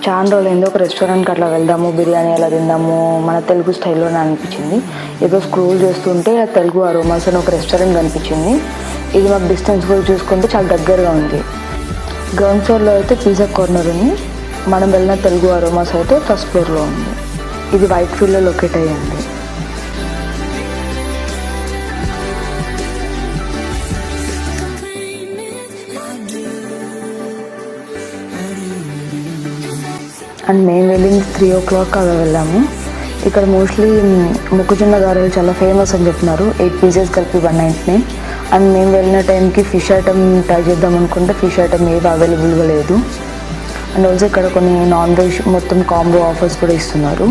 చాలా రోజులైంది ఒక రెస్టారెంట్కి అట్లా వెళ్దాము, బిర్యానీ అలా తిందాము మన తెలుగు స్టైల్లోనే అనిపించింది. ఏదో స్క్రోల్ చేస్తుంటే తెలుగు అరోమాస్ అని ఒక రెస్టారెంట్ కనిపించింది. ఇది మాకు డిస్టెన్స్ కూడా చూసుకుంటే చాలా దగ్గరగా ఉంది. గ్రౌండ్ ఫ్లోర్లో అయితే పిజ్జా కార్నర్ ఉంది. మనం వెళ్ళిన తెలుగు అరోమాస్ అయితే ఫస్ట్ ఫ్లోర్లో ఉంది. ఇది వైట్ ఫీల్డ్లో లొకేట్ అయ్యింది. అండ్ మేము వెళ్ళింది 3 o'clock అలా వెళ్ళాము. ఇక్కడ మోస్ట్లీ మొక్కజొన్న గారెలు చాలా ఫేమస్ అని చెప్తున్నారు. 8 pieces కలిపి 199. అండ్ మేము వెళ్ళిన టైంకి ఫిష్ ఐటమ్ ట్రై చేద్దాం అనుకుంటే ఫిష్ ఐటమ్ ఏవి అవైలబుల్గా లేదు. అండ్ ఆల్సో ఇక్కడ కొన్ని నాన్ వెజ్ మొత్తం కాంబో ఆఫర్స్ కూడా ఇస్తున్నారు.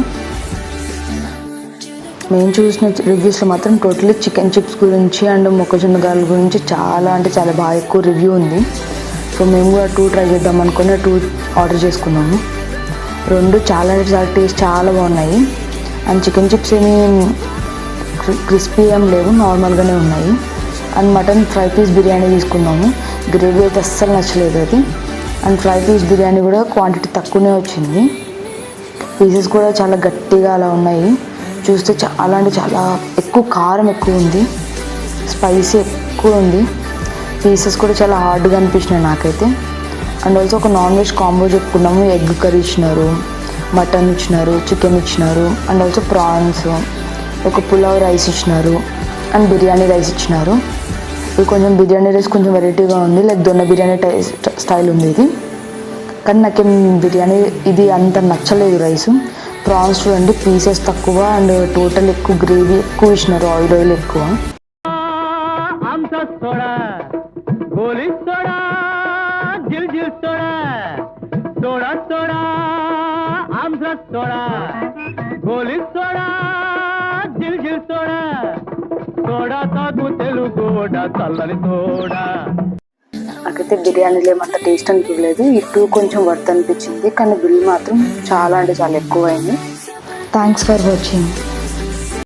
మేము చూసిన రివ్యూస్లో మాత్రం టోటలీ చికెన్ చిప్స్ గురించి అండ్ మొక్కజొన్న గారెల గురించి చాలా అంటే చాలా బాగా ఎక్కువ రివ్యూ ఉంది. సో మేము కూడా 2 ట్రై చేద్దాం అనుకుని 2 ఆర్డర్ చేసుకున్నాము. 2 చాలా అంటే చాలా టేస్ట్ చాలా బాగున్నాయి. అండ్ చికెన్ చిప్స్ ఏమీ క్రిస్పీ ఏం లేవు, నార్మల్గానే ఉన్నాయి. And mutton fry piece biryani తీసుకున్నాము. గ్రేవీ అయితే అస్సలు నచ్చలేదు అది. అండ్ ఫ్రై పీస్ బిర్యానీ కూడా క్వాంటిటీ తక్కువనే వచ్చింది. పీసెస్ కూడా చాలా గట్టిగా అలా ఉన్నాయి. చూస్తే చాలా అంటే చాలా ఎక్కువ కారం ఎక్కువ ఉంది, స్పైసీ ఎక్కువ ఉంది. పీసెస్ కూడా చాలా హార్డ్గా అనిపించినాయి నాకైతే. అండ్ ఆల్సో ఒక నాన్ వెజ్ కాంబో చెప్పుకున్నాము. ఎగ్ కర్రీ ఇచ్చినారు, మటన్ ఇచ్చినారు, చికెన్ ఇచ్చినారు, అండ్ ఆల్సో ప్రాన్స్, ఒక పులావ్ రైస్ ఇచ్చినారు, అండ్ బిర్యానీ రైస్ ఇచ్చినారు. ఇది కొంచెం బిర్యానీ రైస్ కొంచెం వెరైటీగా ఉంది, లైక్ దొన్న బిర్యానీ స్టైల్ ఉంది ఇది. కానీ నాకేం బిర్యానీ ఇది అంత నచ్చలేదు. రైస్ ప్రాన్స్ చూడండి, పీసెస్ తక్కువ అండ్ టోటల్ ఎక్కువ గ్రేవీ ఎక్కువ ఇచ్చినారు, ఆయిల్ ఎక్కువ. నాకైతే బిర్యానీలో ఏమంత టేస్ట్ అనిపించలేదు. ఈ 2 కొంచెం వర్త్ అనిపించింది, కానీ బిల్ మాత్రం చాలా అంటే చాలా ఎక్కువ అయింది. Thanks for watching.